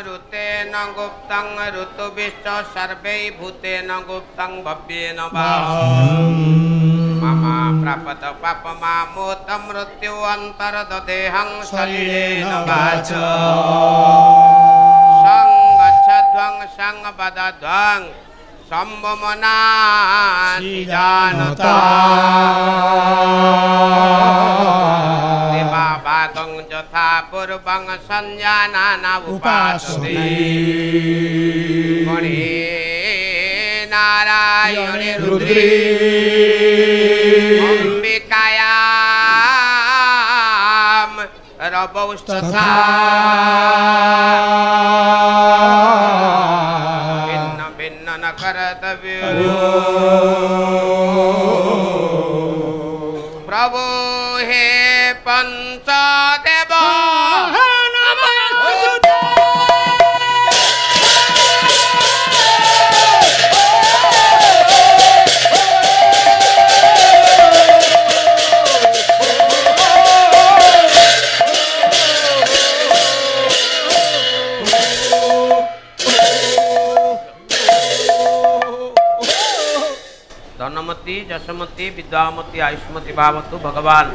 ऋतेन गुप्तं ऋतुभिश्च सर्वै भूतेन गुप्तं भव्येन वा मम प्रापत पापमामूत मृत्यु अन्तर्ददेहं शरीरेण वाच संगच्छध्वं संवदध्वं सम्भमनासि जानता देवाभागं यथा पूर्वं संजानाना उपासते मणि नारायणे रुद्रे अंबिकायां रवौस्तथा भिन्न भिन्न न कर्तव्य प्रभु हे पंचदेव धनमती जशमती विद्यामती आयुष्मती भावतु भगवान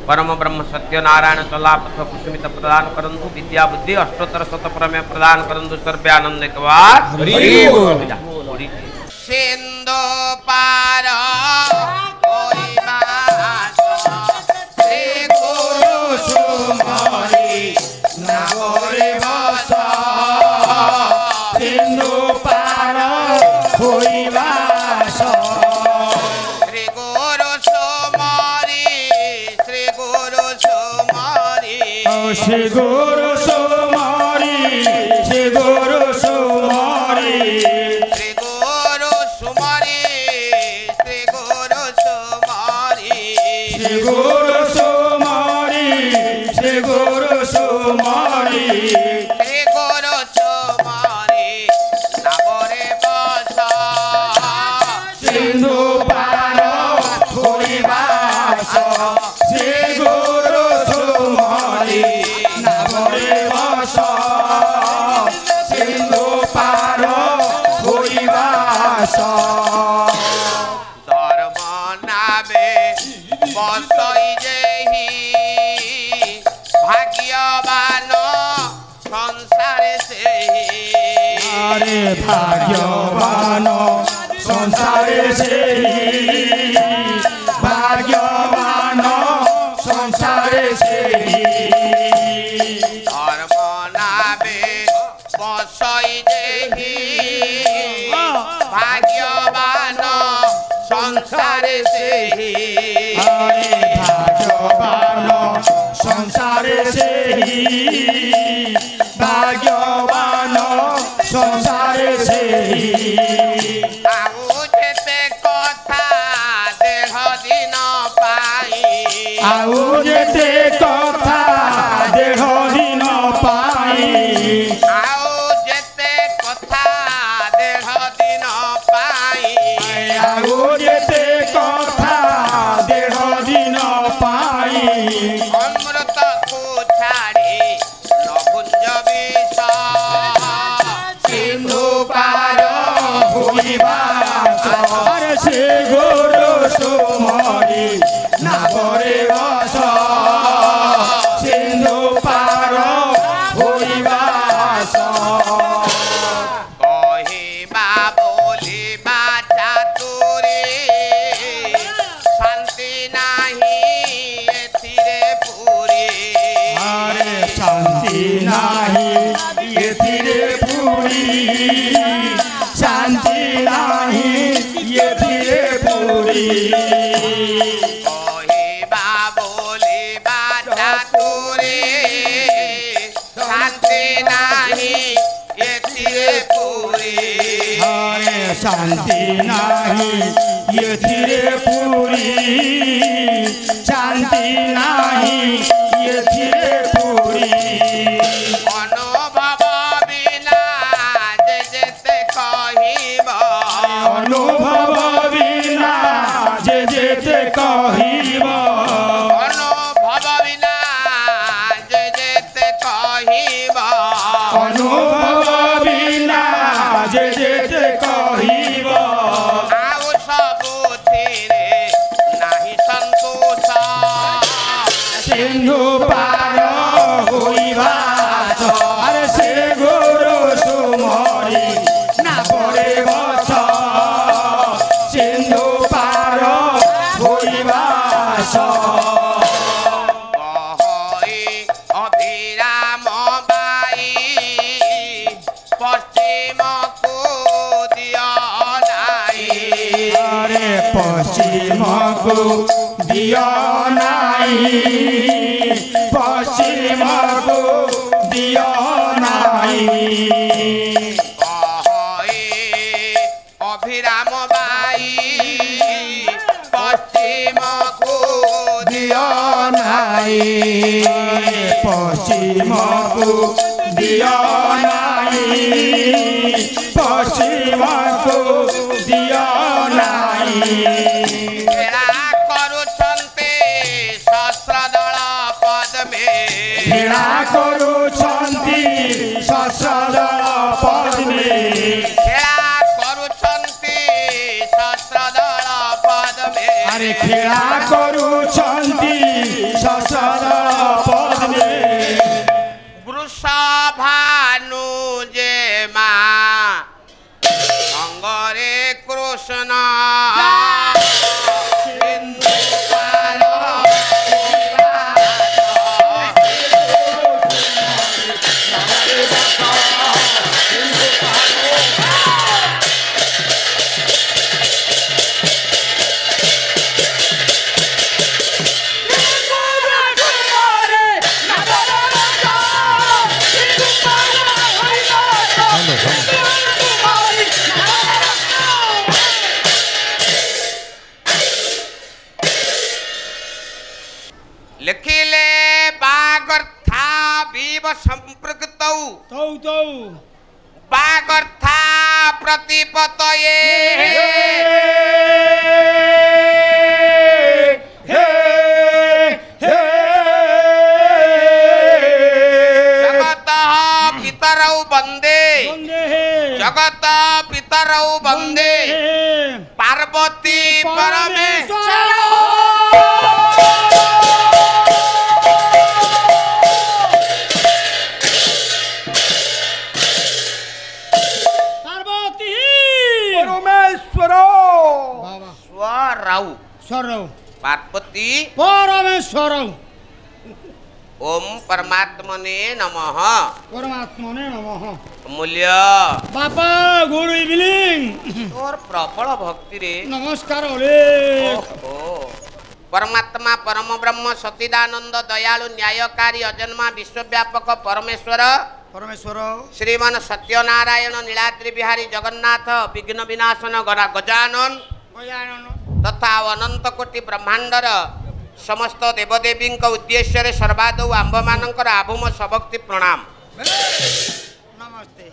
परम ब्रह्म सत्य नारायण कलापथ कुसुमित प्रदान करंतु विद्या बुद्धि अष्टोत्तर शत प्रमेय प्रदान करंतु सर्वे आनंद के बाद सिंधु पार कोई बात श्री गुरु सुमरि नागरे बस सिंधु पार कोई बात श्री गुरु सुमरि श्री गुरु सुमरि श्री गुरु सुमरि श्री गुरु सुमरि श्री गुरु सुमरि श्री गुरु सुमरि श्री गुरु सुमरि श्री गुरु सुमरि श्री गुरु सुमरि नागरे बस सिंधु पार कोई बास श्री गुरु सुमरि नागरे बस सिंधु पार कोई बास धर्म नामे बसई जेहि भाग्यवान संसारे सेहि अरे भाग्यवान संसारे सेहि भाग्यवान संसारे सेहि धर्म नामे बसई जेहि भाग्यवान संसारे सेहि अरे भाग्यवान संसारे सेहि भाग्यवान संसारे सेहि आउ जेते कथा देह दिन पाई आउ जेते कथा देह दिन पाई आउ जेते कथा देह दिन पाई आउ जेते कथा देह दिन पाई अमृत को छाड़ी लभुंज विष सिंधु पार भूमि बास श्री गुरु सुमरि नागरे बस सिंधु पार भूमि बास कहिबा बोलिबा चातुरी शांति नाही एथिरे पुरी अरे शांति नाही एथिरे पुरी शांति नाही एथिरे पुरी कहिबा बोलिबा चातुरी शांति नाही एथिरे पुरी अरे शांति नाही एथिरे पुरी शांति नाही एथिरे पुरी अनुभव बिना जे जेते कहिबा अनुभव बिना जे जेते कहिबा अनुभव बिना जे जेते कहिबा अनुभव अरे से गुरु सुमरी ना पड़े बस सिंधु पार होइबास अभिराम बाई पश्चिम को दिया नाई अरे पश्चिम को दिया नाई पश्चिम को दिया नाई अभिराम बाई पश्चिम को दिया नाई पश्चिम को दिया नाई पश्चिम को दिया नाई घृणा करुछन्ति सहस्रदल पद्मे अरे घृणा करुछन्ति सहस्रदल पद्मे वृषभानु जे मा अंगरे कृष्ण लिखिले बागर्था विव संप्रकृतौ तौ तौ बागर्था प्रतिपतये जगतः पितरौ वन्दे जगत पितरौ वन्दे पार्वती परमेश्वर पार्वती परमेश्वर ओम परमात्मने नमः परमात्मने नमः मूल्य बापा गुड इवनिंग तोर प्रबल भक्ति रे नमस्कार ओले परमात्मा परम ब्रह्म सच्चिदानंद दयालु न्यायकारी अजन्मा विश्वव्यापक परमेश्वर परमेश्वर श्रीमान सत्यनारायण नीलाद्रि बिहारी जगन्नाथ विघ्न विनाशन गजानन तथा अनंत कोटि ब्रह्मांडर समस्त देवदेवी उद्देश्य सर्वादौ आंब मानकर आभूम सभक्ति प्रणाम नमस्ते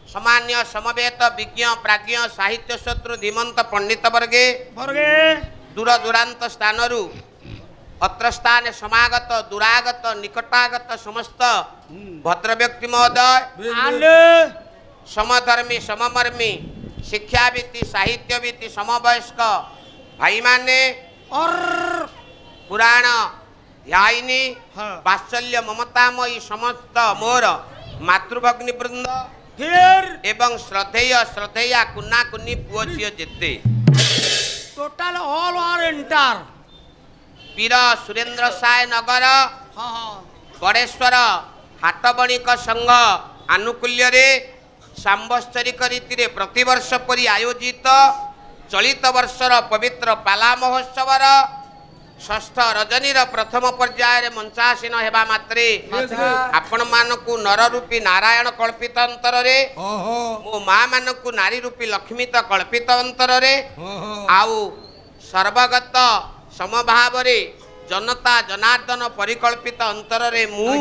सामान्य समवेत विज्ञ प्राज्ञ साहित्य शत्रु धीमंत पंडित वर्गे दूर दूरांत स्थानरू अत्र स्थान समागत दुरागत निकटागत समस्त भद्र व्यक्ति महोदय समधर्मी सममर्मी शिक्षावित्ति साहित्यवित्ति समवयस्क भाई माने और पुराण ध्यायिनी वात्सल्य ममतामयी समस्त मोर मातृभग्नि वृंद एवं श्रद्धेय श्रद्धेया कुन्ना कुन्नी पुओ झियो जेते टोटल ऑल आर एंटर वीर सुरेंद्र साय नगर गणेश्वर हाट बणिक संघ आनुकूल्य रे सांबत्सरिक रीति रे प्रतिवर्ष परि आयोजित चलित वर्षर पवित्र पाला महोत्सवर षष्ठ रजनीर प्रथम पर्याय मंचासीन हेबा मात्रे आपण मानकु नर रूपी नारायण कल्पित अंतर रे मो मां मानकु नारी रूपी लक्ष्मी त कल्पित अंतर रे आउ सर्वगत समभाव रे जनता जनार्दन परिकल्पित अंतर रे मु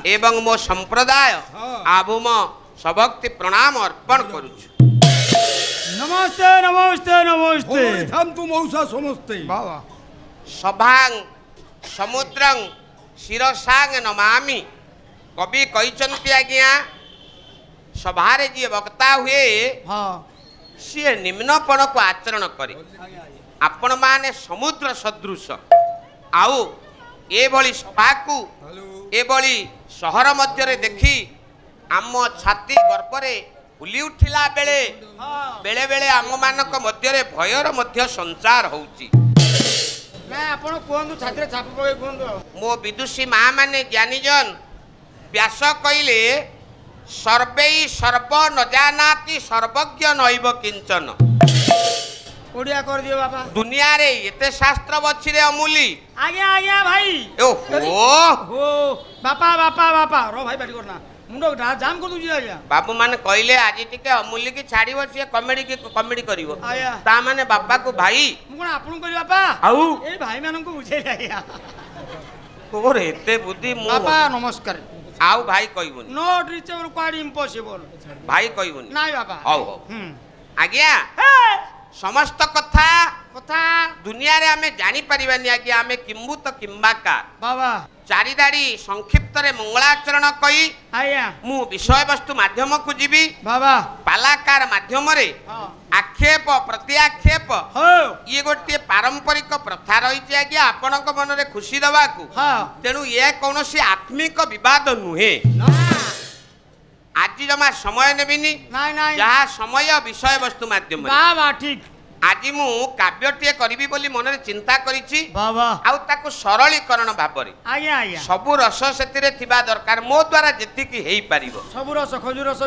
एवं मो संप्रदाय आभूम सभक्ति प्रणाम अर्पण करूछु नमस्ते नमस्ते नमस्ते तू मौसा समस्ते बाबा सभांग समुद्रंग शिरसांग नमामि कवि कहिचंती आज्ञा सभारे जी वक्ता हुए सी निम्नपण को आचरण करे आपण माने समुद्र सदृश आउ ए भली सभा को एभली सहर मध्य देखी आम छाती गर्भरे फुली उठिला बेले बेले बेले आम मानक मध्य भयर मध्य संचार होउची ना आपण कोहंतु छात्र छाप पके कोहंतु मो विदुषी माँ माने ज्ञानीजन व्यास कहले सर्वे सर्व न जानाति सर्वज्ञ नैव किंचन ओडिया कर दियो बाबा दुनिया रे एते शास्त्र बछि रे अमूली आज्ञा आज्ञा भाई ओहो हो बापा बापा बापा रो भाई बैठ करना मुंडो जाम को तुझी आज्ञा बाबू माने कहले आज टिके अमूली की छाड़ीबो से कॉमेडी करिवो आया ता माने बापा को भाई मु कोन आपन करी बापा आउ ए भाई मानन को बुझे आज्ञा तोर एते बुद्धि मु बापा नमस्कार आउ भाई कहबोनी नॉट रीचेबल क्वाइट इम्पॉसिबल भाई कहबोनी नाइ बापा हौ हौ आज्ञा समस्त कथा कथा दुनिया रे हमें जानी परिबानी आज्ञा हमें किंबुत किंबाका बाबा चारि दाड़ी संक्षिप्त रे मंगलाचरण कई आया मु विषय वस्तु माध्यम को जीवी बाबा पालाकार माध्यम रे हां आक्षेप प्रत्याक्षेप हो ये गोटे पारंपरिक प्रथा रही आज्ञा आपणक मन रे खुशी दवा को हां तेणु ये कौनसी आत्मिक विवाद नुहे आज जमा समय नेबिनी नाइ नाइ जहाँ समय विषय वस्तु माध्यम बाबा ठीक आज मु काव्यटीए करिबी बोली मन रे चिंता करिछि बाबा आउ ताकु सरलीकरण भाबरे आज्ञा आज्ञा सबु रस सेतिरे थिबा दरकार मो द्वारा जेतिकी हेई पारिबो सब रस खजूर रस